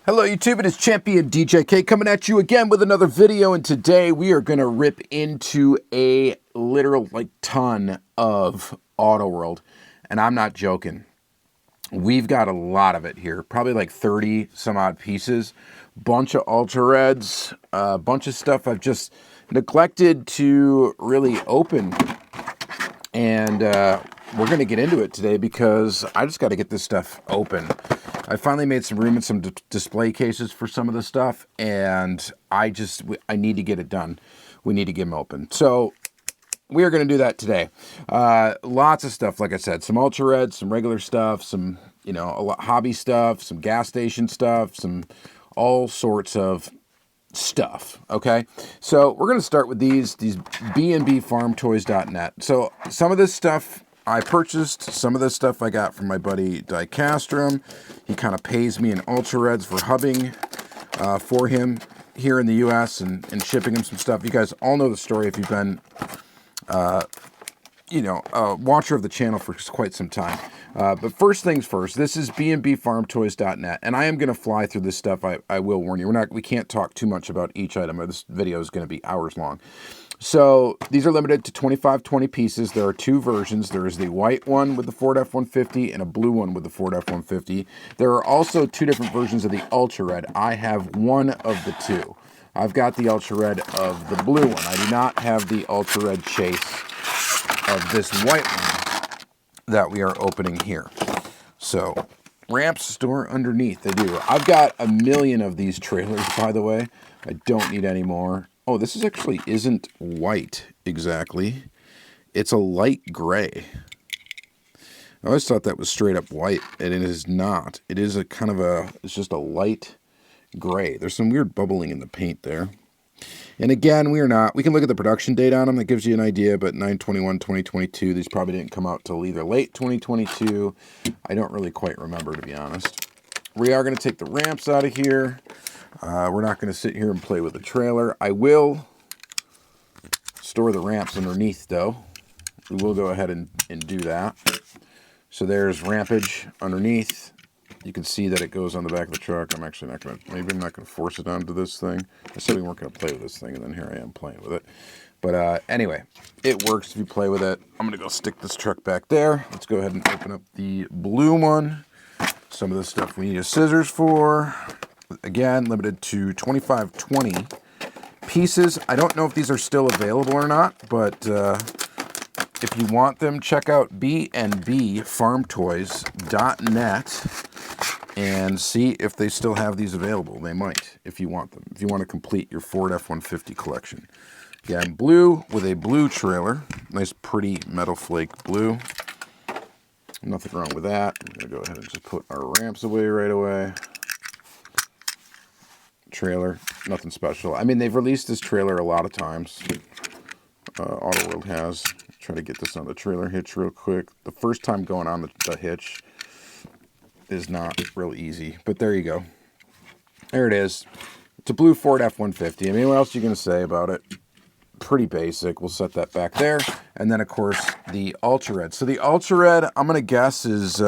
Hello YouTube, it is Championdjk coming at you again with another video, and today we are going to rip into a literal ton of Auto World, and I'm not joking. We've got a lot of it here, probably like 30 some odd pieces, bunch of Ultra Reds, a bunch of stuff I've just neglected to really open, and we're going to get into it today because I just got to get this stuff open. I finally made some room in some display cases for some of the stuff, and I need to get it done. We need to get them open. So we are going to do that today. Lots of stuff, like I said, some Ultra Reds, some regular stuff, some, a lot hobby stuff, some gas station stuff, some all sorts of stuff. Okay, so we're going to start with these bnbfarmtoys.net. So some of this stuff I purchased, some of this stuff I got from my buddy Diecast. He kind of pays me in Ultra Reds for hubbing for him here in the US and shipping him some stuff. You guys all know the story if you've been a watcher of the channel for quite some time. But first things first, this is bnbfarmtoys.net, and I am going to fly through this stuff. I will warn you. We can't talk too much about each item. This video is going to be hours long. So these are limited to 2520 pieces. There are two versions. There is the white one with the Ford F-150 and a blue one with the Ford F-150. There are also two different versions of the Ultra Red. I have one of the two. I've got the Ultra Red of the blue one. I do not have the Ultra Red Chase of this white one that we are opening here. So ramps store underneath. They do. I've got a million of these trailers, by the way. I don't need any more. Oh, this is actually isn't white exactly. It's a light gray. I always thought that was straight up white, and it is not. It is it's just a light gray. There's some weird bubbling in the paint there. And again, we can look at the production date on them. That gives you an idea, but 9/21/2022, these probably didn't come out till either late 2022. I don't really quite remember, to be honest. We are going to take the ramps out of here. We're not going to sit here and play with the trailer. I will store the ramps underneath, though. We will go ahead and do that. So there's rampage underneath. You can see that it goes on the back of the truck. I'm actually not going to, maybe I'm not going to force it onto this thing. I said we weren't going to play with this thing, and then here I am playing with it. But anyway, it works if you play with it. I'm going to go stick this truck back there. Let's go ahead and open up the blue one. Some of the stuff we need scissors for. Again, limited to 2520 pieces. I don't know if these are still available or not, but if you want them, check out bnbfarmtoys.net and see if they still have these available. They might, if you want them, if you want to complete your Ford F-150 collection. Again, blue with a blue trailer. Nice, pretty metal flake blue. Nothing wrong with that. I'm going to go ahead and just put our ramps away right away. Trailer, nothing special. I mean, they've released this trailer a lot of times. Auto World has. Try to get this on the trailer hitch real quick. The first time going on the hitch is not real easy, but there you go. There it is. It's a blue Ford F-150. I mean, what else are you going to say about it? Pretty basic. We'll set that back there. And then, of course, the Ultra Red. So the Ultra Red, I'm going to guess, is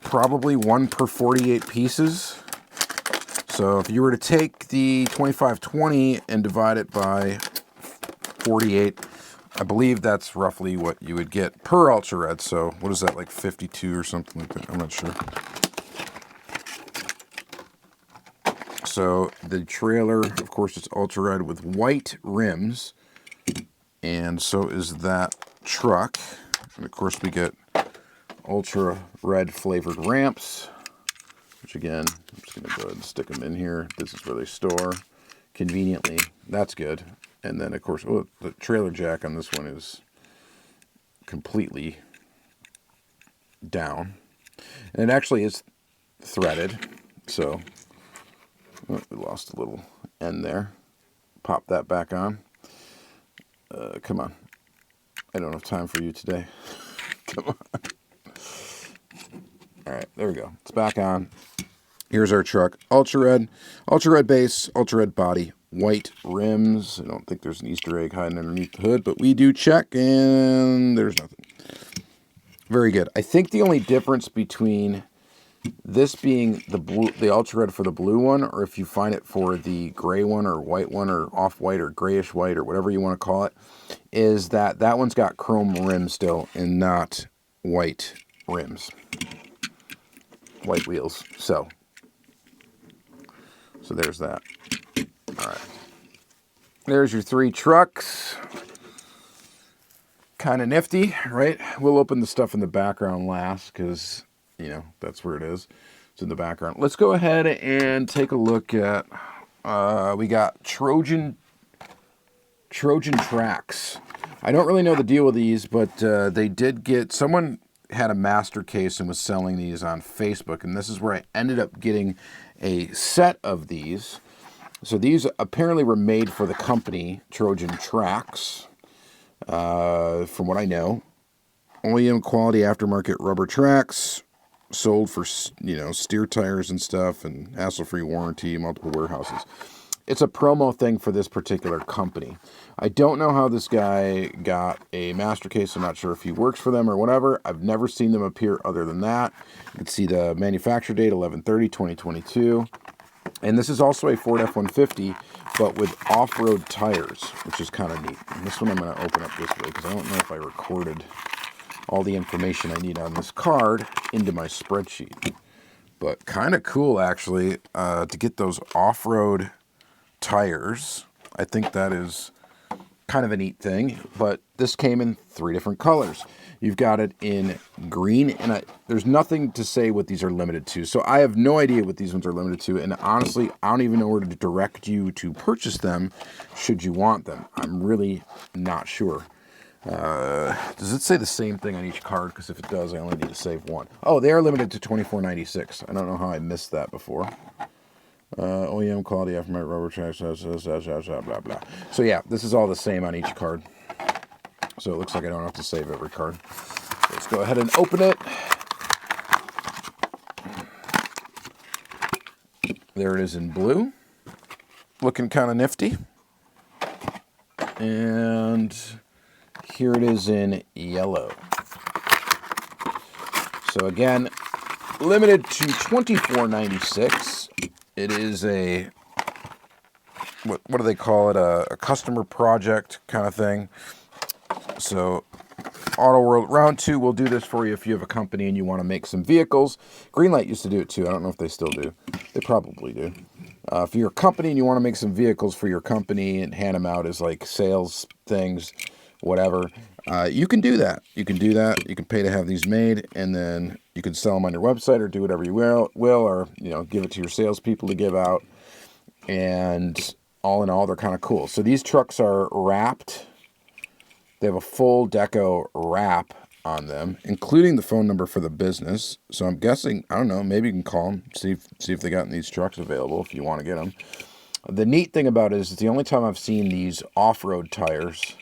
probably 1 per 48 pieces. So if you were to take the 2520 and divide it by 48, I believe that's roughly what you would get per Ultra Red. So what is that, like 52 or something like that? I'm not sure. So the trailer, of course, it's Ultra Red with white rims, and so is that truck. And of course, we get Ultra Red flavored ramps, which again, I'm just going to go ahead and stick them in here. This is where they store conveniently. That's good. And then, of course, the trailer jack on this one is completely down. And it actually is threaded. So, we lost a little end there. Pop that back on. Come on. I don't have time for you today. Come on. All right, there we go. It's back on. Here's our truck. Ultra Red base, Ultra Red body, white rims. I don't think there's an Easter egg hiding underneath the hood, but we do check, and there's nothing. Very good. I think the only difference between This being the ultra red for the blue one, or if you find it for the gray one or white one or off-white or grayish white or whatever you want to call it, is that one's got chrome rims still and not white rims. White wheels. So there's that. All right. There's your 3 trucks. Kind of nifty, right? We'll open the stuff in the background last because, you know, that's where it is. It's in the background. Let's go ahead and take a look at, we got Trojan tracks. I don't really know the deal with these, but they did get, someone had a master case and was selling these on Facebook, and this is where I ended up getting a set of these. So these apparently were made for the company, Trojan Tracks, from what I know. OEM quality aftermarket rubber tracks, sold for, you know, steer tires and stuff, and hassle-free warranty, multiple warehouses. It's a promo thing for this particular company. I don't know how this guy got a master case. I'm not sure if he works for them or whatever. I've never seen them appear other than that. You can see the manufacture date, 11/30/2022. And this is also a Ford F-150, but with off-road tires, which is kind of neat. And this one I'm going to open up this way because I don't know if I recorded all the information I need on this card into my spreadsheet. But kind of cool, actually, to get those off-road tires. I think that is kind of a neat thing, but this came in 3 different colors. You've got it in green, and there's nothing to say what these are limited to. So I have no idea what these ones are limited to, and honestly, I don't even know where to direct you to purchase them should you want them. I'm really not sure. Does it say the same thing on each card? Because if it does, I only need to save one. Oh, they are limited to $24.96. I don't know how I missed that before. OEM quality aftermarket rubber tracks, blah, blah, blah. So yeah, this is all the same on each card. So it looks like I don't have to save every card. Let's go ahead and open it. There it is in blue. Looking kind of nifty. And here it is in yellow. So again, limited to $24.96. It is a, what do they call it? A customer project kind of thing. So Auto World Round 2 will do this for you if you have a company and you want to make some vehicles. Greenlight used to do it too. I don't know if they still do. They probably do. If you're a company and you want to make some vehicles for your company and hand them out as like sales things, whatever, you can do that. You can do that. You can pay to have these made, and then you can sell them on your website or do whatever you will, or, you know, give it to your salespeople to give out. And all in all, they're kind of cool. So these trucks are wrapped. They have a full deco wrap on them, including the phone number for the business. So I'm guessing, I don't know, maybe you can call them, see if they got these trucks available if you want to get them. The neat thing about it is it's the only time I've seen these off-road tires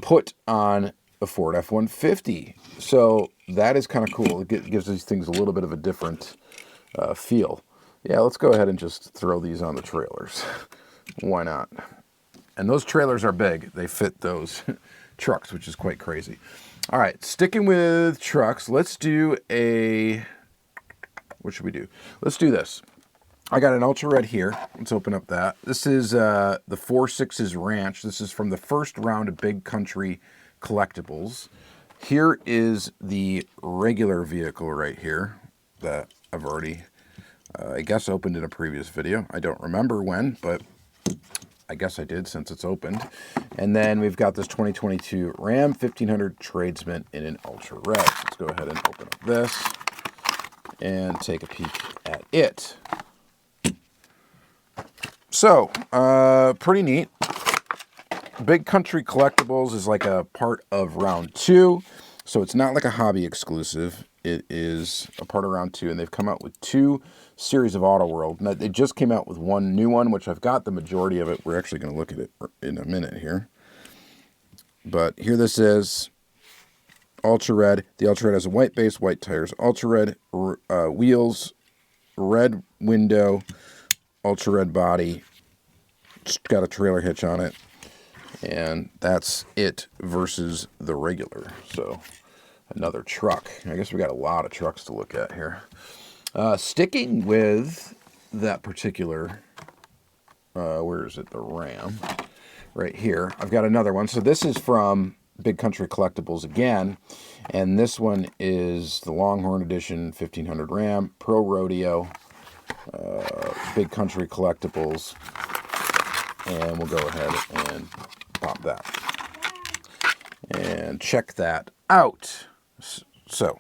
put on the Ford F-150. So that is kind of cool. It gives these things a little bit of a different feel. Yeah, let's go ahead and just throw these on the trailers. Why not? And those trailers are big. They fit those trucks, which is quite crazy. All right, sticking with trucks, let's do a, what should we do? Let's do this. I got an Ultra Red here. Let's open up that. This is the 4.6's Ranch. This is from the first round of Big Country Collectibles. Here is the regular vehicle right here that I've already, I guess, opened in a previous video. I don't remember when, but I guess I did since it's opened. And then we've got this 2022 Ram 1500 Tradesman in an Ultra Red. Let's go ahead and open up this and take a peek at it. So, pretty neat. Big Country Collectibles is like a part of round 2. So it's not like a hobby exclusive. It is a part of round 2, and they've come out with 2 series of Auto World. Now, they just came out with one new one, which I've got the majority of it. We're actually going to look at it in a minute here. But here this is, Ultra Red. The Ultra Red has a white base, white tires. Ultra Red wheels, red window, Ultra Red body. It's got a trailer hitch on it. And that's it versus the regular. So another truck. I guess we got a lot of trucks to look at here. Sticking with that particular, where is it? The Ram. Right here. I've got another one. So this is from Big Country Collectibles again. And this one is the Longhorn Edition 1500 Ram Pro Rodeo. Big Country Collectibles. And we'll go ahead and pop that. And check that out. So,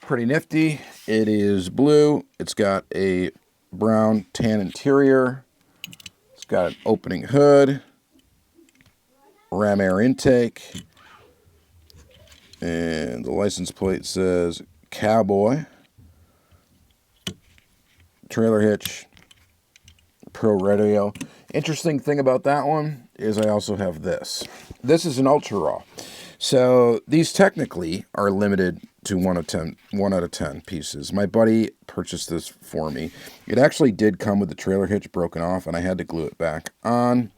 pretty nifty. It is blue. It's got a brown tan interior. It's got an opening hood. Ram air intake. And the license plate says Cowboy. Trailer hitch. Pro Rodeo. Interesting thing about that one is I also have this. This is an Ultra Raw. So these technically are limited to 1 out of 10 pieces. My buddy purchased this for me. It actually did come with the trailer hitch broken off, and I had to glue it back on.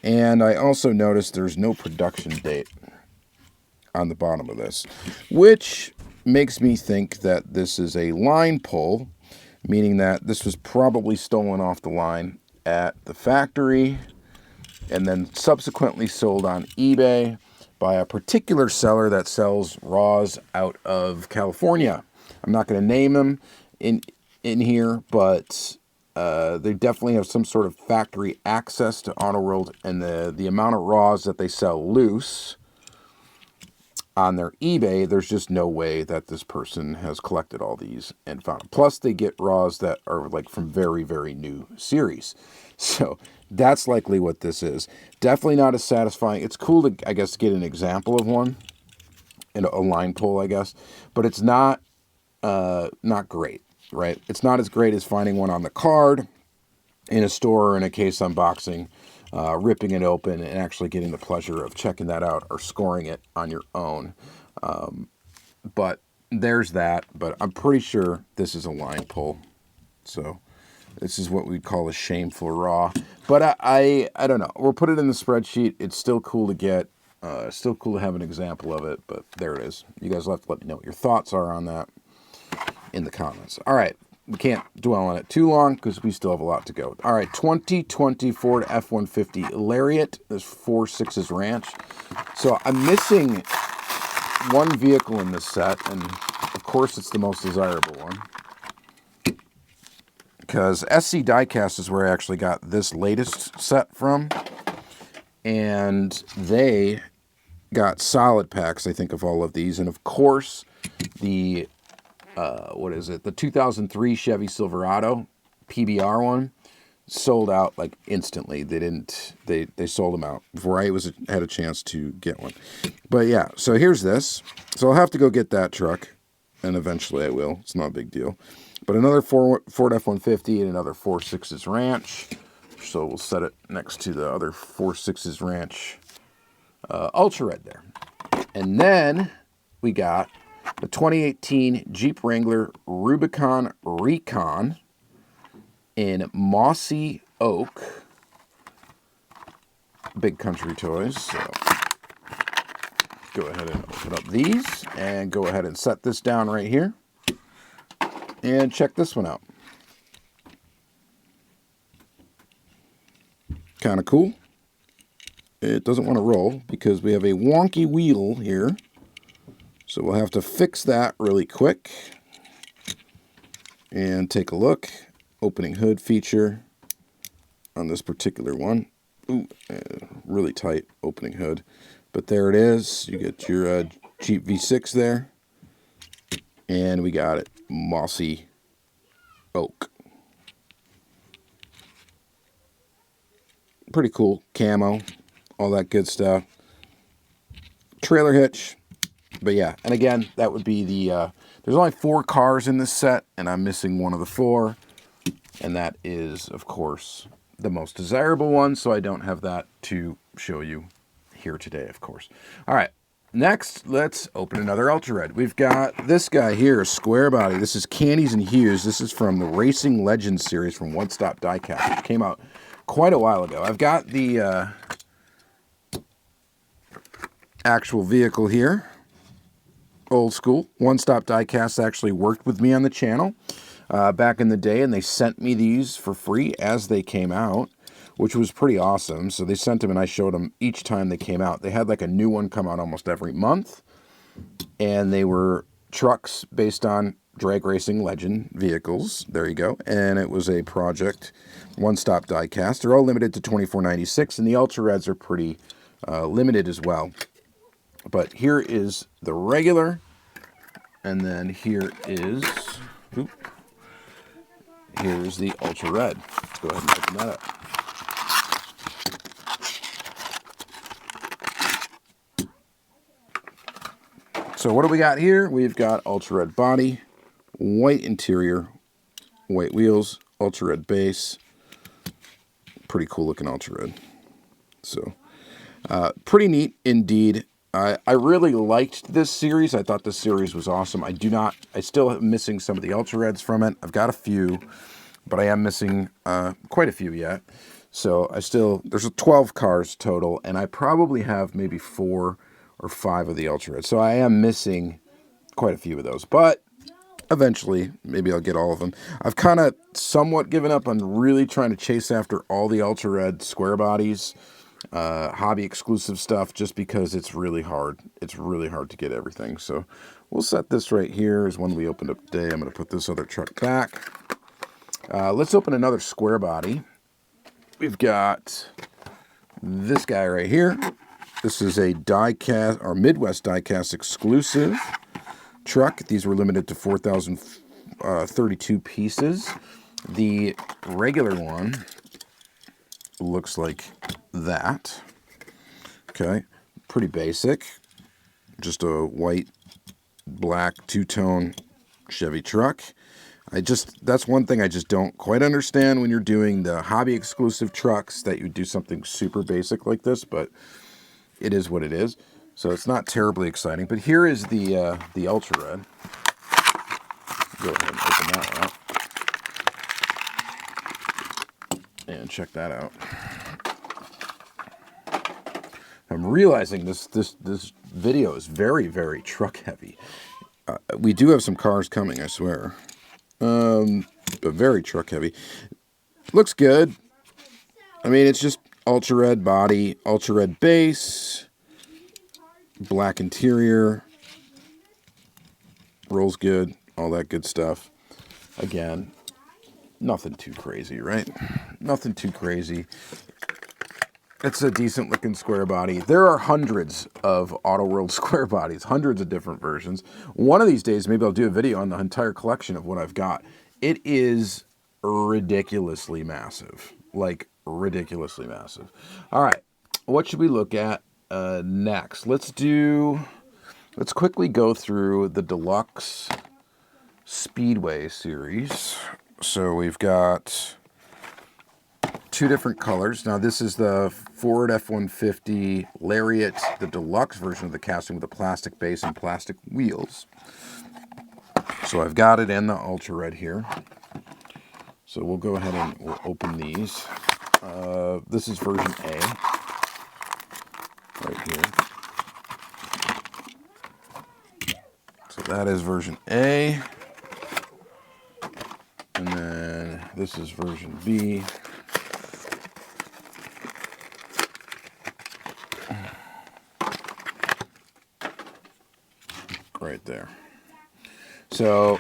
And I also noticed there's no production date on the bottom of this, which makes me think that this is a line pull, meaning that this was probably stolen off the line at the factory and then subsequently sold on eBay by a particular seller that sells raws out of California. I'm not going to name them in here, but they definitely have some sort of factory access to Auto World, and the amount of raws that they sell loose on their eBay, there's just no way that this person has collected all these and found them. Plus, they get raws that are like from very, very new series. So that's likely what this is. Definitely not as satisfying. It's cool to, I guess, get an example of one in a line pull, I guess, but it's not great, right? It's not as great as finding one on the card in a store or in a case unboxing, ripping it open and actually getting the pleasure of checking that out or scoring it on your own. But there's that. But I'm pretty sure this is a line pull. So this is what we'd call a shameful raw. But I don't know. We'll put it in the spreadsheet. It's still cool to get. Still cool to have an example of it. But there it is. You guys will have to let me know what your thoughts are on that in the comments. All right. We can't dwell on it too long because we still have a lot to go. All right, 2020 Ford F-150 Lariat. There's 4.6's Ranch. So I'm missing one vehicle in this set, and of course it's the most desirable one. Because SC Diecast is where I actually got this latest set from. And they got solid packs, I think, of all of these. And of course, the the 2003 Chevy Silverado PBR one sold out like instantly. They sold them out before I had a chance to get one. But yeah, so here's this. So I'll have to go get that truck, and eventually I will. It's not a big deal. But another Ford F-150 and another 4.6's Ranch. So we'll set it next to the other 4.6's Ranch Ultra Red there. And then we got the 2018 Jeep Wrangler Rubicon Recon in Mossy Oak. Big Country Toys. So go ahead and open up these and go ahead and set this down right here. And check this one out. Kind of cool. It doesn't want to roll because we have a wonky wheel here. So we'll have to fix that really quick. And take a look. Opening hood feature on this particular one. Ooh, really tight opening hood. But there it is. You get your Jeep V6 there. And we got it. Mossy Oak. Pretty cool. Camo. All that good stuff. Trailer hitch. But yeah, and again, that would be the, there's only 4 cars in this set, and I'm missing one of the 4. And that is, of course, the most desirable one, so I don't have that to show you here today, of course. All right, next, let's open another Ultra Red. We've got this guy here, square body. This is Candies and Hues. This is from the Racing Legends series from One Stop Diecast, which came out quite a while ago. I've got the actual vehicle here. old school. One Stop Diecast actually worked with me on the channel back in the day, and they sent me these for free as they came out, which was pretty awesome. So they sent them, and I showed them each time they came out. They had like a new one come out almost every month, and they were trucks based on drag racing legend vehicles. There you go. And it was a project One Stop Diecast. They're all limited to $24.96, and the Ultra Reds are pretty limited as well. But here is the regular, and then here is, here's the Ultra Red. Let's go ahead and open that up. So what do we got here? We've got Ultra Red body, white interior, white wheels, Ultra Red base. Pretty cool looking Ultra Red. So pretty neat indeed. I really liked this series. I thought this series was awesome. I still am missing some of the Ultra Reds from it. I've got a few, but I am missing quite a few yet. So there's 12 cars total, and I probably have maybe 4 or 5 of the Ultra Reds. So I am missing quite a few of those, but eventually maybe I'll get all of them. I've kind of somewhat given up on really trying to chase after all the Ultra Red square bodies, hobby exclusive stuff, just because it's really hard. It's really hard to get everything. So we'll set this right here as one we opened up today. I'm going to put this other truck back. Let's open another square body. We've got this guy right here. This is a Diecast or Midwest Diecast exclusive truck. These were limited to 4,032 pieces. The regular one looks like that. Okay, pretty basic. Just a white, black, two-tone Chevy truck. That's one thing I just don't quite understand when you're doing the hobby exclusive trucks, that you do something super basic like this, but it is what it is. So it's not terribly exciting. But here is the Ultra Red. Go ahead and open that up and check that out. I'm realizing this video is very, very truck heavy. We do have some cars coming, I swear, but very truck heavy. Looks good. I mean, it's just Ultra Red body, Ultra Red base, black interior, rolls good, all that good stuff. Again, nothing too crazy, right? Nothing too crazy. It's a decent looking square body. There are hundreds of Auto World square bodies, hundreds of different versions. One of these days, maybe I'll do a video on the entire collection of what I've got. It is ridiculously massive, like ridiculously massive. All right, what should we look at next? Let's quickly go through the deluxe Speedway series. So we've got 2 different colors. Now this is the Ford F-150 Lariat, the deluxe version of the casting with a plastic base and plastic wheels. So I've got it in the Ultra Red here. So we'll go ahead and we'll open these. This is version A, right here. So that is version A. And then this is version B. Right there. So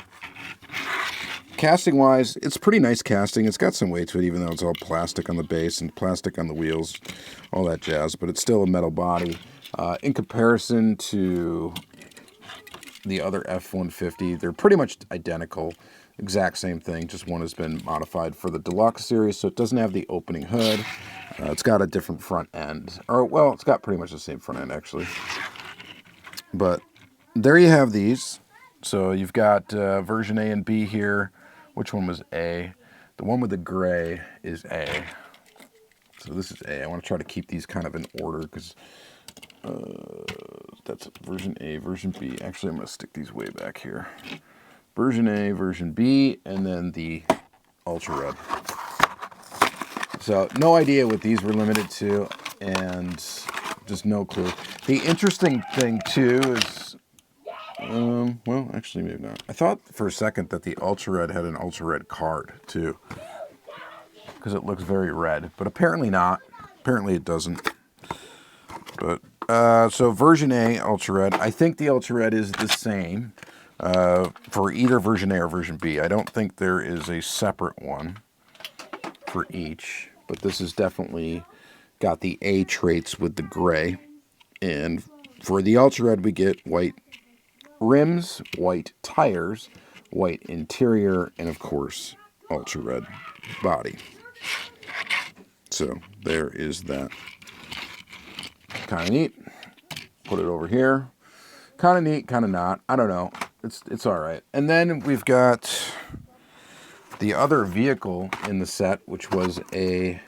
casting wise, it's pretty nice casting. It's got some weight to it, even though it's all plastic on the base and plastic on the wheels, all that jazz, but it's still a metal body. In comparison to the other F-150, they're pretty much identical, exact same thing, just one has been modified for the deluxe series, so it doesn't have the opening hood. It's got a different front end, or well, it's got pretty much the same front end actually. But there you have these. So you've got version A and B here. Which one was A? The one with the gray is A. So this is A. I want to try to keep these kind of in order because that's version A, version B. Actually, I'm going to stick these way back here. Version A, version B, and then the Ultra Red. So no idea what these were limited to, and just no clue. The interesting thing too is, Well, actually, maybe not. I thought for a second that the Ultra Red had an Ultra Red card, too. Because it looks very red. But apparently not. Apparently it doesn't. But, so version A, Ultra Red. I think the Ultra Red is the same for either version A or version B. I don't think there is a separate one for each. But this has definitely got the A traits with the gray. And for the Ultra Red, we get white rims, white tires, white interior, and of course, Ultra Red body. So there is that. Kind of neat. Put it over here. Kind of neat, kind of not. I don't know. It's all right. And then we've got the other vehicle in the set, which was a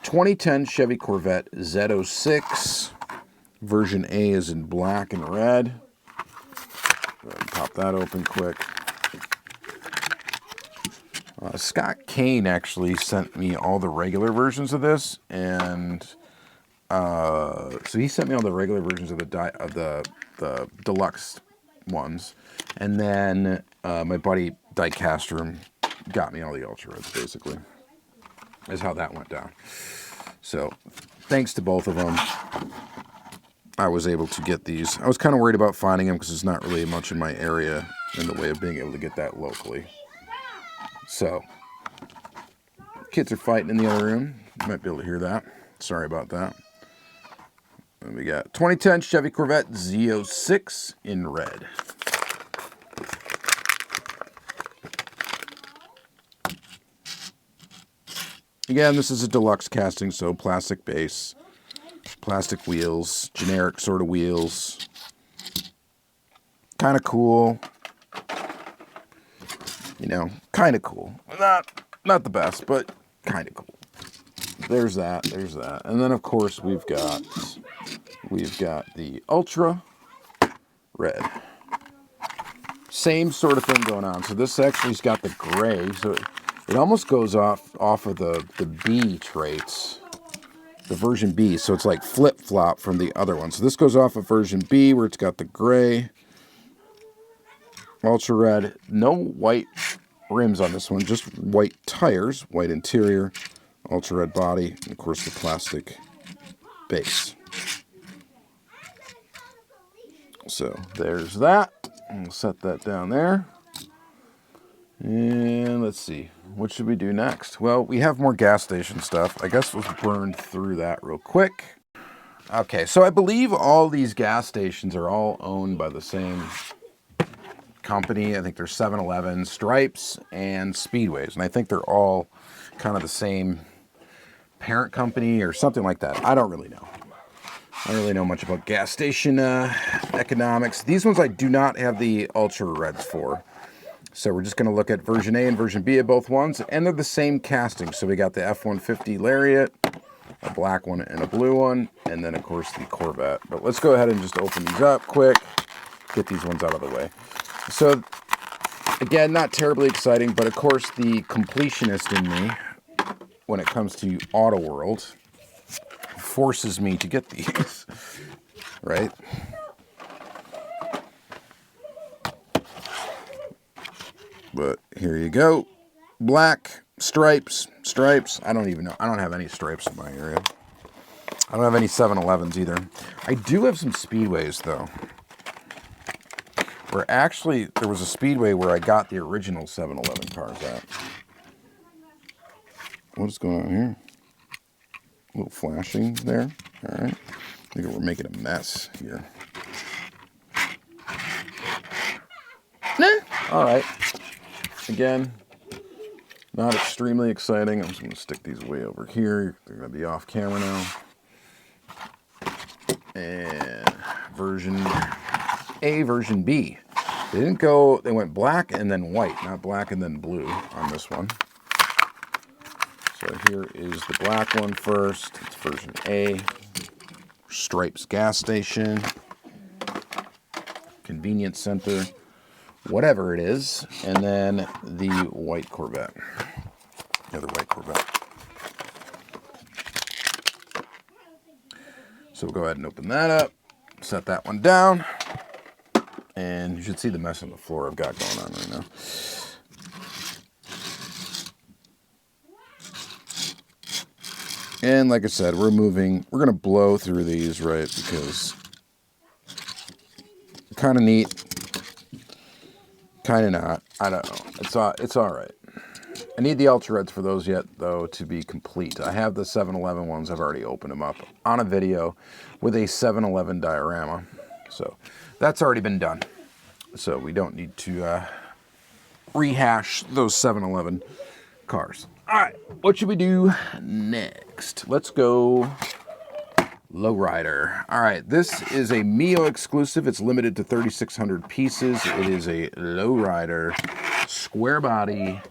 2010 Chevy Corvette Z06. Version A is in black and red. Go ahead and pop that open quick. Scott Kane actually sent me all the regular versions of this, and so he sent me all the regular versions of the deluxe ones, and then my buddy Diecast got me all the Ultra Reds. Basically, is how that went down. So, thanks to both of them, I was able to get these. I was kind of worried about finding them because there's not really much in my area in the way of being able to get that locally. So, kids are fighting in the other room. You might be able to hear that. Sorry about that. And we got 2010 Chevy Corvette Z06 in red. Again, this is a deluxe casting, so plastic base. Plastic wheels, generic sort of wheels. Kind of cool. You know, kind of cool. Not the best, but kind of cool. There's that, there's that. And then of course we've got the Ultra Red. Same sort of thing going on. So this actually's got the gray, so it almost goes off of the B traits. The version B, so it's like flip-flop from the other one. So this goes off of version B, where it's got the gray, Ultra Red, no white rims on this one, just white tires, white interior, Ultra Red body, and of course the plastic base. So there's that. We'll set that down there. And let's see, what should we do next? Well, we have more gas station stuff. I guess we'll burn through that real quick. Okay, so I believe all these gas stations are all owned by the same company. I think they're 7-Eleven, Stripes, and Speedways. And I think they're all kind of the same parent company or something like that. I don't really know. I don't really know much about gas station economics. These ones I do not have the Ultra Reds for. So we're just going to look at version A and version B of both ones, and they're the same casting. So we got the F-150 Lariat, a black one and a blue one, and then of course the Corvette. But let's go ahead and just open these up quick, get these ones out of the way. So again, not terribly exciting, but of course the completionist in me, when it comes to Auto World, forces me to get these, right? But here you go. Black, stripes. I don't even know. I don't have any stripes in my area. I don't have any 7-Elevens either. I do have some Speedways, though. Where actually, there was a Speedway where I got the original 7-Eleven cars at. What is going on here? A little flashing there. All right. I think we're making a mess here. All right. Again, not extremely exciting. I'm just going to stick these way over here. They're going to be off camera now. And version A, version B. They didn't go, they went black and then white, not black and then blue on this one. So here is the black one first. It's version A. Stripes gas station. Convenience center. Whatever it is, and then the white Corvette, the other white Corvette. So we'll go ahead and open that up, set that one down, And you should see the mess on the floor I've got going on right now. And like I said, we're going to blow through these, right, because kind of neat, kind of not. I don't know. It's all right. I need the Ultra Reds for those yet, though, to be complete. I have the 7-Eleven ones. I've already opened them up on a video with a 7-Eleven diorama. So that's already been done. So we don't need to rehash those 7-Eleven cars. All right, what should we do next? Let's go Lowrider. All right, this is a Mio exclusive. It's limited to 3,600 pieces. It is a Lowrider square body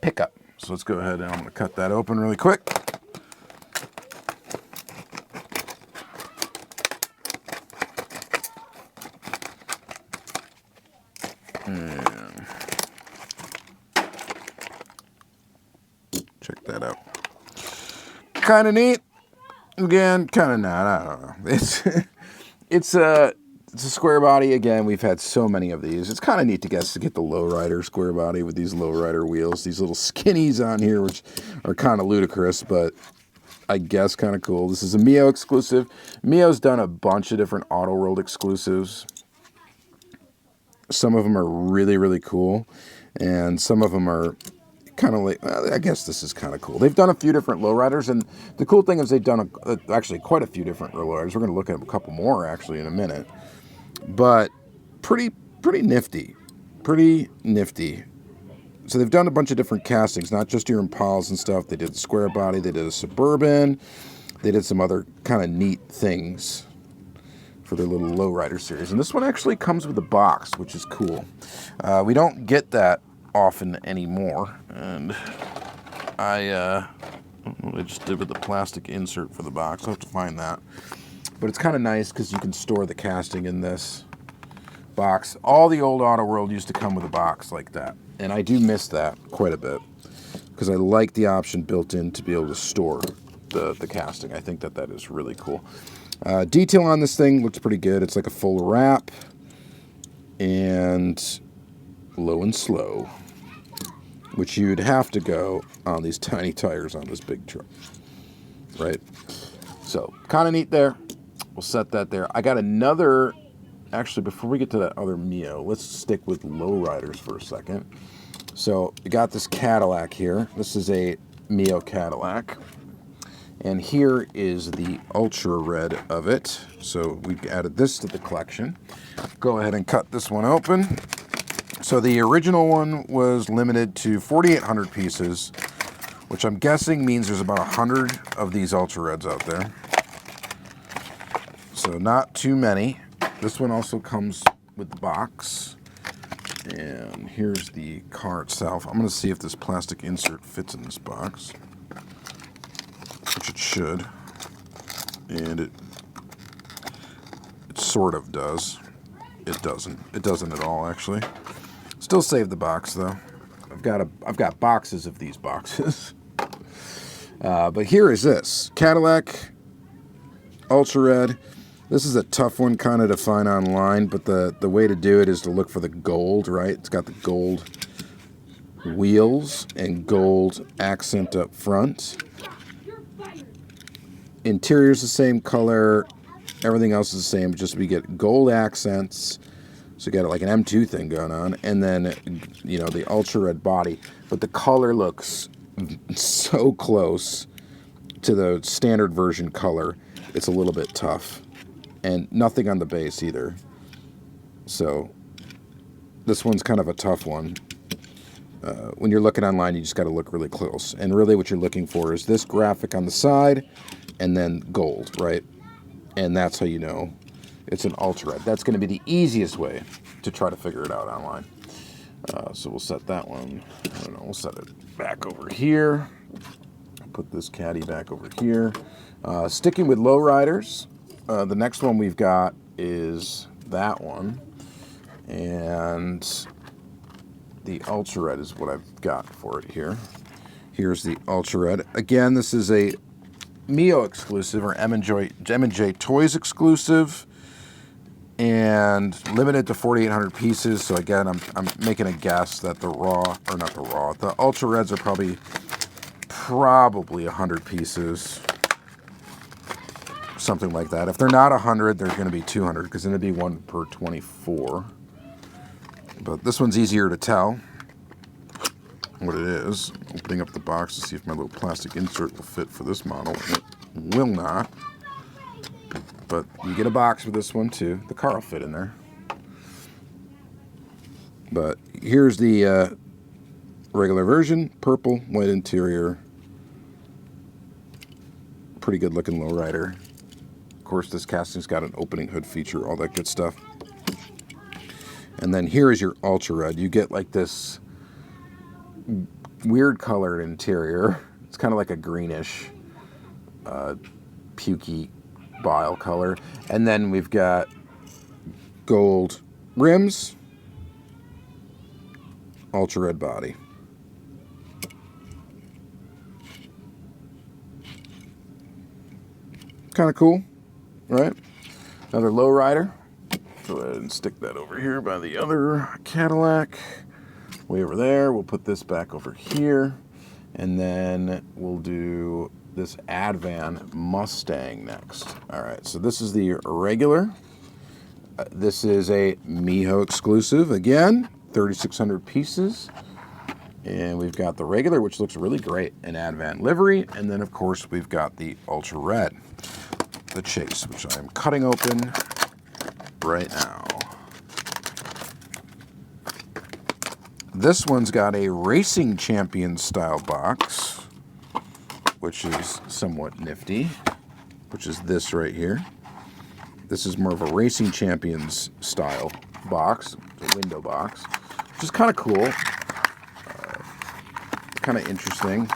pickup. So let's go ahead and I'm going to cut that open really quick. And check that out. Kind of neat. Again, kind of not. I don't know. It's a square body. Again, we've had so many of these. It's kind of neat to get the Lowrider square body with these Lowrider wheels. These little skinnies on here, which are kind of ludicrous, but I guess kind of cool. This is a Mio exclusive. Mio's done a bunch of different Auto World exclusives. Some of them are really, really cool, and some of them are kind of like, I guess this is kind of cool. They've done a few different Lowriders, and the cool thing is they've done actually quite a few different Lowriders. We're going to look at a couple more actually in a minute, but pretty nifty, pretty nifty. So they've done a bunch of different castings, not just your Impalas and stuff. They did the square body, they did a Suburban, they did some other kind of neat things for their little Lowrider series. And this one actually comes with a box, which is cool. We don't get that often anymore, and I don't know what I just did with the plastic insert for the box. I'll have to find that. But it's kind of nice because you can store the casting in this box. All the old Auto World used to come with a box like that, and I do miss that quite a bit because I like the option built in to be able to store the casting. I think that is really cool. Detail on this thing looks pretty good. It's like a full wrap and low and slow, which you'd have to go on these tiny tires on this big truck, right? So kind of neat there. We'll set that there. I got another, actually before we get to that other Mio, let's stick with Lowriders for a second. So we got this Cadillac here. This is a Mio Cadillac. And here is the Ultra Red of it. So we added this to the collection. Go ahead and cut this one open. So the original one was limited to 4,800 pieces, which I'm guessing means there's about 100 of these Ultra Reds out there. So not too many. This one also comes with the box. And here's the car itself. I'm going to see if this plastic insert fits in this box, which it should. And it sort of does. It doesn't. It doesn't at all, actually. Still save the box though. I've got boxes of these boxes. But here is this Cadillac Ultra Red. This is a tough one kind of to find online, but the way to do it is to look for the gold, right? It's got the gold wheels and gold accent up front. Interior's the same color. Everything else is the same, just we get gold accents. So you got like an M2 thing going on, and then, you know, the Ultra Red body. But the color looks so close to the standard version color, it's a little bit tough. And nothing on the base either. So this one's kind of a tough one. When you're looking online, you just got to look really close. And really what you're looking for is this graphic on the side and then gold, right? And that's how you know it's an Ultra Red. That's going to be the easiest way to try to figure it out online. So we'll set that one, I don't know, we'll set it back over here. Put this caddy back over here. Sticking with Lowriders, the next one we've got is that one. And the Ultra Red is what I've got for it here. Here's the Ultra Red. Again, this is a Mio exclusive or M&J Toys exclusive. and limited to 4,800 pieces. So again, I'm making a guess that the raw, or not the raw, the ultra reds are probably 100 pieces, something like that. If they're not 100, there's going to be 200 because then it'd be 1 per 24. But this one's easier to tell what it is. Opening up the box to see if my little plastic insert will fit for this model. It will not. But you get a box for this one too. The car will fit in there. But here's the regular version. Purple, white interior. Pretty good looking lowrider. Of course, this casting's got an opening hood feature, all that good stuff. And then here is your ultra red. You get like this weird colored interior. It's kind of like a greenish, pukey bile color. And then we've got gold rims, ultra red body. Kind of cool, right? Another lowrider. Go ahead and stick that over here by the other Cadillac. Way over there. We'll put this back over here. And then we'll do this Advan Mustang next. All right, so this is the regular. This is a Miho exclusive. Again, 3,600 pieces. And we've got the regular, which looks really great in Advan livery. And then, of course, we've got the ultra red, the Chase, which I'm cutting open right now. This one's got a Racing Champion style box, which is somewhat nifty, which is this right here. This is more of a Racing Champions style box, a window box, which is kind of cool, kind of interesting.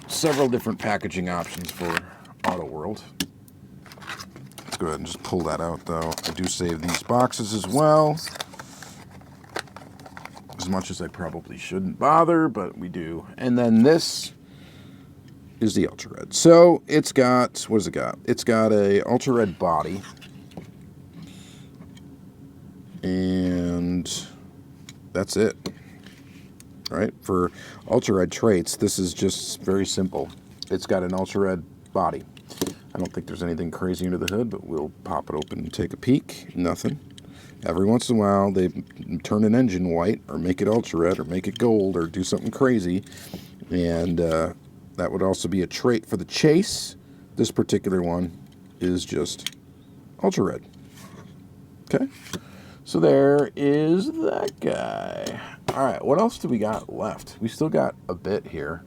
Several different packaging options for Auto World. Let's go ahead and just pull that out, though. I do save these boxes as well. As much as I probably shouldn't bother, but we do. And then this is the ultra red. So it's got, what has it got? It's got a ultra red body. And that's it. Right? For ultra red traits, this is just very simple. It's got an ultra red body. I don't think there's anything crazy under the hood, but we'll pop it open and take a peek. Nothing. Every once in a while, they turn an engine white, or make it ultra red, or make it gold, or do something crazy. And that would also be a trait for the Chase. This particular one is just ultra red. Okay? So there is that guy. All right, what else do we got left? We still got a bit here.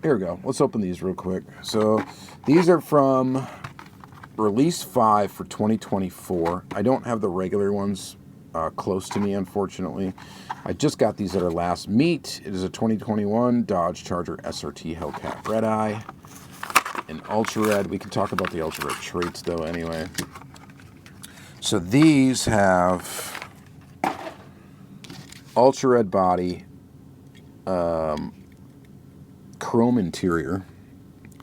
Here we go. Let's open these real quick. So these are from Release 5 for 2024. I don't have the regular ones close to me, unfortunately. I just got these at our last meet. It is a 2021 Dodge Charger SRT Hellcat Red Eye. An ultra red. We can talk about the ultra red traits, though, anyway. So these have ultra red body, chrome interior,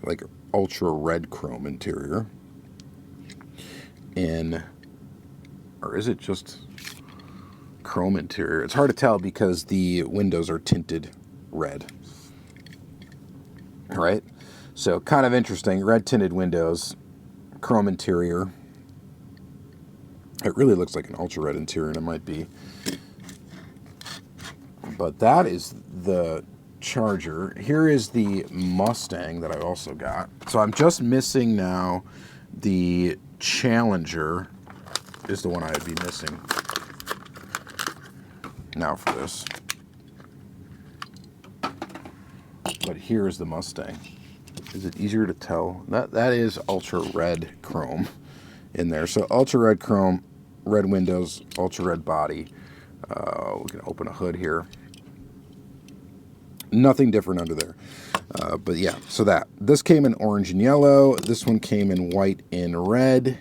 like ultra red chrome interior. Or is it just chrome interior? It's hard to tell because the windows are tinted red. All right? So kind of interesting. Red tinted windows, chrome interior. It really looks like an ultra red interior, and it might be. But that is the Charger. Here is the Mustang that I also got. So I'm just missing now the Challenger is the one I'd be missing now for this. But here is the Mustang. Is it easier to tell? That is ultra red chrome in there. So ultra red chrome, red windows, ultra red body. We can open a hood here. Nothing different under there. But yeah, so this came in orange and yellow. This one came in white and red.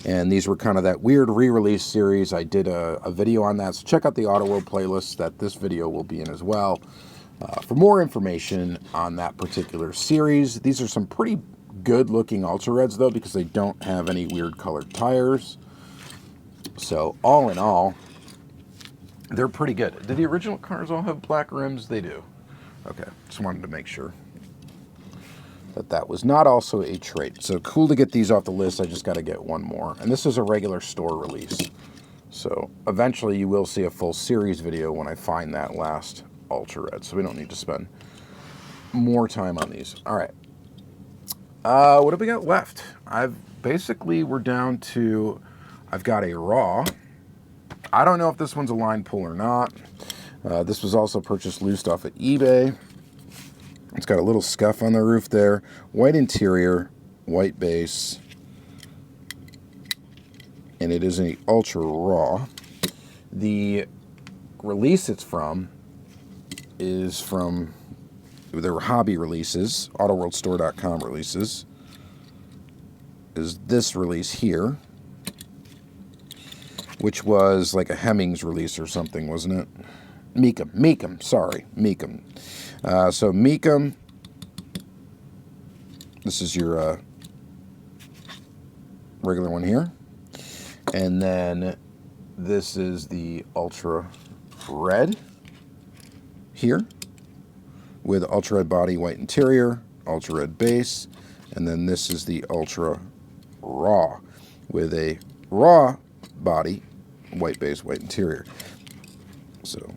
And these were kind of that weird re-release series. I did a video on that. So check out the Auto World playlist that this video will be in as well. For more information on that particular series, these are some pretty good looking Ultra Reds though, because they don't have any weird colored tires. So all in all, they're pretty good. Did the original cars all have black rims? They do. Okay, just wanted to make sure that was not also a trait. So cool to get these off the list. I just got to get one more. And this is a regular store release. So eventually you will see a full series video when I find that last Ultra Red. So we don't need to spend more time on these. All right. What have we got left? We're down to, I've got a Raw. I don't know if this one's a line pull or not. This was also purchased loosed off at eBay. It's got a little scuff on the roof there. White interior, white base. And it is an Ultra Raw. The release it's from is from, there were hobby releases, AutoWorldStore.com releases. Is this release here, which was like a Hemmings release or something, wasn't it? Meekum, sorry, Meekum. So Meekum, this is your regular one here. And then this is the Ultra Red here with Ultra Red body, white interior, Ultra Red base. And then this is the Ultra Raw with a raw body, white base, white interior. So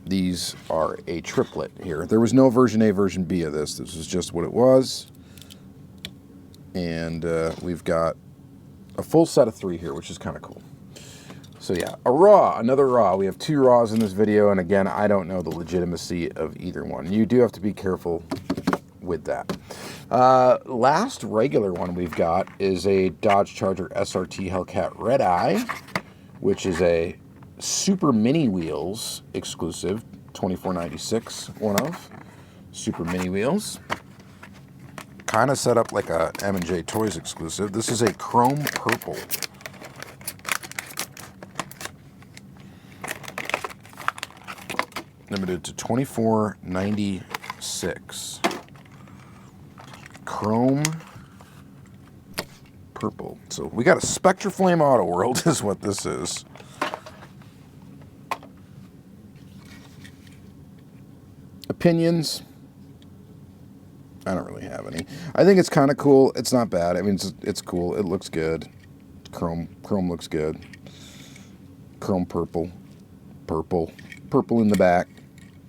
these are a triplet here. There was no version A, version B of this. This was just what it was. And we've got a full set of 3 here, which is kind of cool. So yeah, a Raw, another Raw. We have 2 Raws in this video, and again, I don't know the legitimacy of either one. You do have to be careful with that. Last regular one we've got is a Dodge Charger SRT Hellcat Red Eye, which is a Super Mini Wheels exclusive, $24.96, one of Super Mini Wheels. Kind of set up like a M&J Toys exclusive. This is a chrome purple. Limited to $24.96. Chrome purple. So we got a Spectraflame Auto World is what this is. Opinions? I don't really have any. I think it's kind of cool. It's not bad. I mean, it's cool. It looks good. Chrome looks good. Chrome purple. Purple in the back.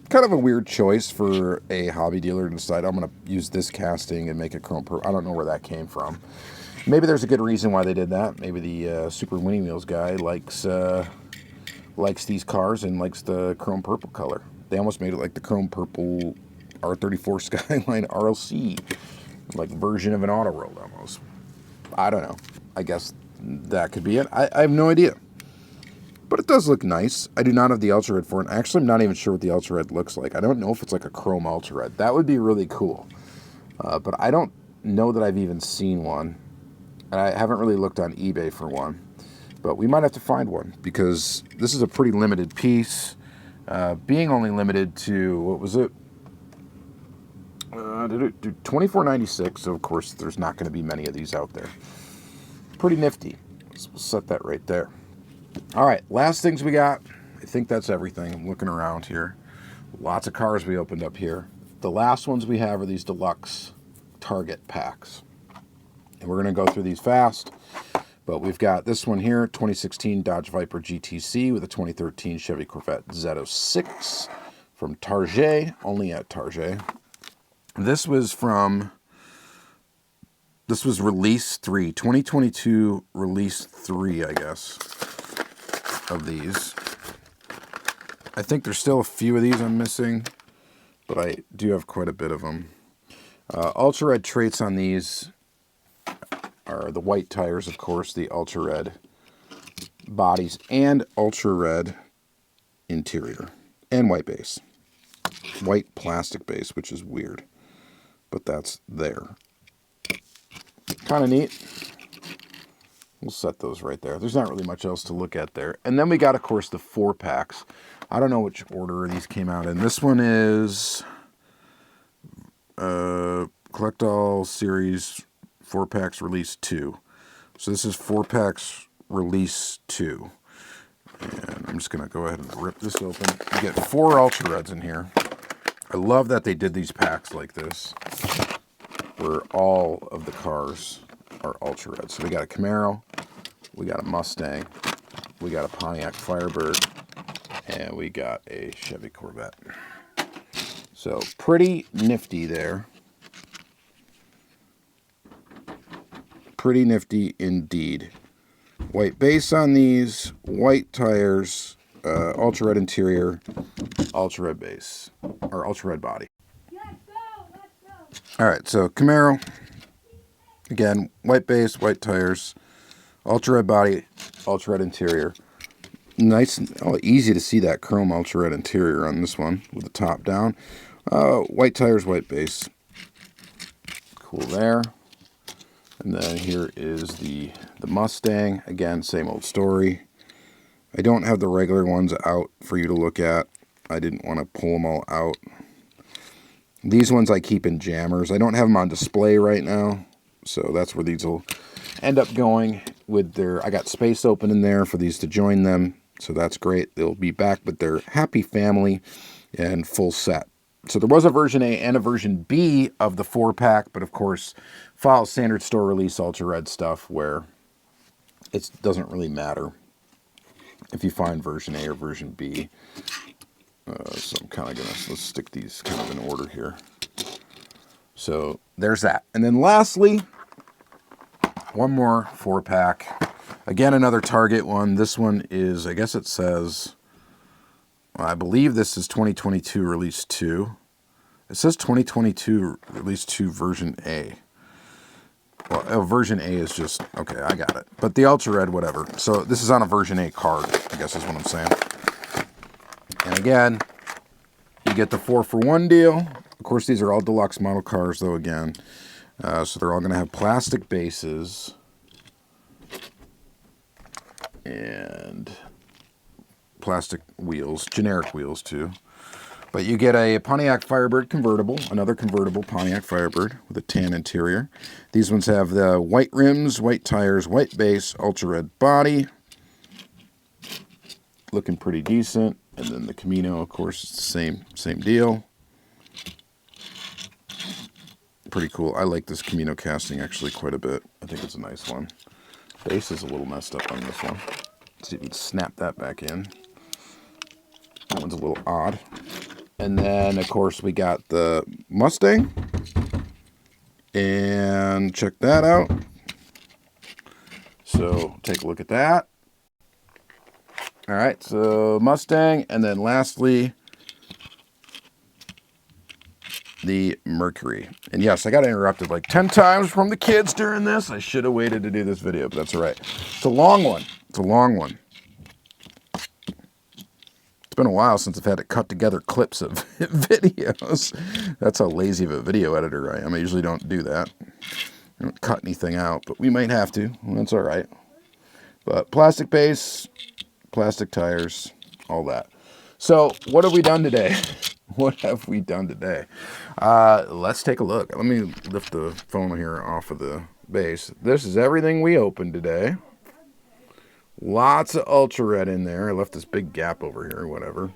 Kind of a weird choice for a hobby dealer to decide, I'm going to use this casting and make it chrome purple. I don't know where that came from. Maybe there's a good reason why they did that. Maybe the Super Mini Wheels guy likes these cars and likes the chrome purple color. They almost made it like the chrome purple R34 Skyline RLC, like version of an Auto World almost. I don't know. I guess that could be it. I have no idea. But it does look nice. I do not have the Ultra Red for it. Actually, I'm not even sure what the Ultra Red looks like. I don't know if it's like a chrome Ultra Red. That would be really cool. But I don't know that I've even seen one. And I haven't really looked on eBay for one. But we might have to find one because this is a pretty limited piece. Being only limited to, what was it? $24.96. So, of course, there's not going to be many of these out there. Pretty nifty. So we'll set that right there. All right, last things we got. I think that's everything. I'm looking around here. Lots of cars we opened up here. The last ones we have are these deluxe Target packs. And we're going to go through these fast. But we've got this one here, 2016 Dodge Viper GTC with a 2013 Chevy Corvette Z06 from Target, only at Target. This was release 3, 2022 release 3, I guess, of these. I think there's still a few of these I'm missing, but I do have quite a bit of them. Ultra Red traits on these are the white tires, of course, the Ultra Red bodies, and Ultra Red interior, and white base. White plastic base, which is weird, but that's there. Kind of neat. We'll set those right there. There's not really much else to look at there. And then we got, of course, the 4-packs. I don't know which order these came out in. This one is Collect All Series 4 packs release 2. So this is 4 packs release 2. And I'm just going to go ahead and rip this open. You get 4 Ultra Reds in here. I love that they did these packs like this, where all of the cars are Ultra Red. So we got a Camaro, we got a Mustang, we got a Pontiac Firebird, and we got a Chevy Corvette. So pretty nifty there. Pretty nifty indeed. White base on these, white tires, Ultra Red interior, Ultra Red base, or Ultra Red body. Let's go. All right, so Camaro, again, white base, white tires, Ultra Red body, Ultra Red interior. Nice, easy to see that chrome Ultra Red interior on this one with the top down. White tires, white base. Cool there. And then here is the Mustang. Again, same old story. I don't have the regular ones out for you to look at. I didn't want to pull them all out. These ones I keep in jammers. I don't have them on display right now, so that's where these will end up going with their... I got space open in there for these to join them, so that's great. They'll be back with their happy family and full set. So there was a version A and a version B of the 4-pack, but of course, follows standard store release Ultra Red stuff where it doesn't really matter if you find version A or version B. So I'm kind of going to, let's stick these kind of in order here. So there's that. And then lastly, one more 4-pack. Again, another Target one. This one is, I guess it says... I believe this is 2022 release 2. It says 2022 release 2 version A. Well, version A is just, okay, I got it. But the Ultra Red, whatever. So this is on a version A card, I guess is what I'm saying. And again, you get the 4-for-1 deal. Of course, these are all deluxe model cars, though, again. So they're all going to have plastic bases. And... plastic wheels, generic wheels too. But you get a Pontiac Firebird convertible, another convertible Pontiac Firebird with a tan interior. These ones have the white rims, white tires, white base, Ultra Red body. Looking pretty decent. And then the Camino, of course, it's the same deal. Pretty cool. I like this Camino casting actually quite a bit. I think it's a nice one. Base is a little messed up on this one. Let's see if we can snap that back in. That one's a little odd. And then, of course, we got the Mustang. And check that out. So, take a look at that. All right, so Mustang. And then lastly, the Mercury. And yes, I got interrupted like 10 times from the kids during this. I should have waited to do this video, but that's all right. It's a long one. It's a long one. It's been a while since I've had to cut together clips of videos. That's how lazy of a video editor I am. I usually don't do that. I don't cut anything out, but we might have to. Well, that's all right. But plastic base, plastic tires, all that. So what have we done today? What have we done today? Let's take a look. Let me lift the phone here off of the base. This is everything we opened today. Lots of Ultra Red in there. I left this big gap over here, whatever.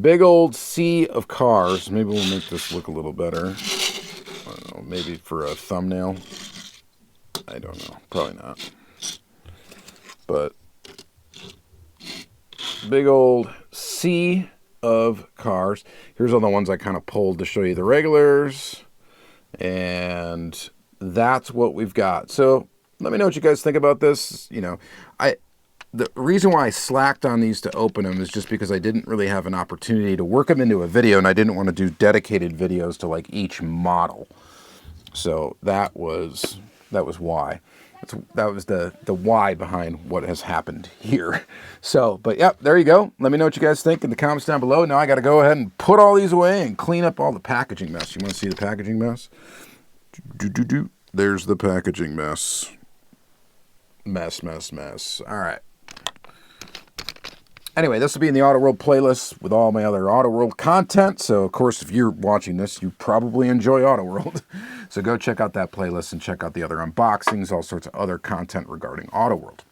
Big old sea of cars. Maybe we'll make this look a little better. I don't know, maybe for a thumbnail. I don't know. Probably not. But big old sea of cars. Here's all the ones I kind of pulled to show you the regulars. And that's what we've got. So let me know what you guys think about this. You know, the reason why I slacked on these to open them is just because I didn't really have an opportunity to work them into a video, and I didn't want to do dedicated videos to like each model. So that was why. That was the why behind what has happened here. So, but yep, there you go. Let me know what you guys think in the comments down below. Now I got to go ahead and put all these away and clean up all the packaging mess. You want to see the packaging mess? There's the packaging mess. Mess. All right. Anyway, this will be in the Auto World playlist with all my other Auto World content. So, of course, if you're watching this, you probably enjoy Auto World. So go check out that playlist and check out the other unboxings, all sorts of other content regarding Auto World.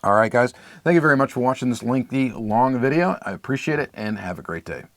All right, guys, thank you very much for watching this lengthy, long video. I appreciate it, and have a great day.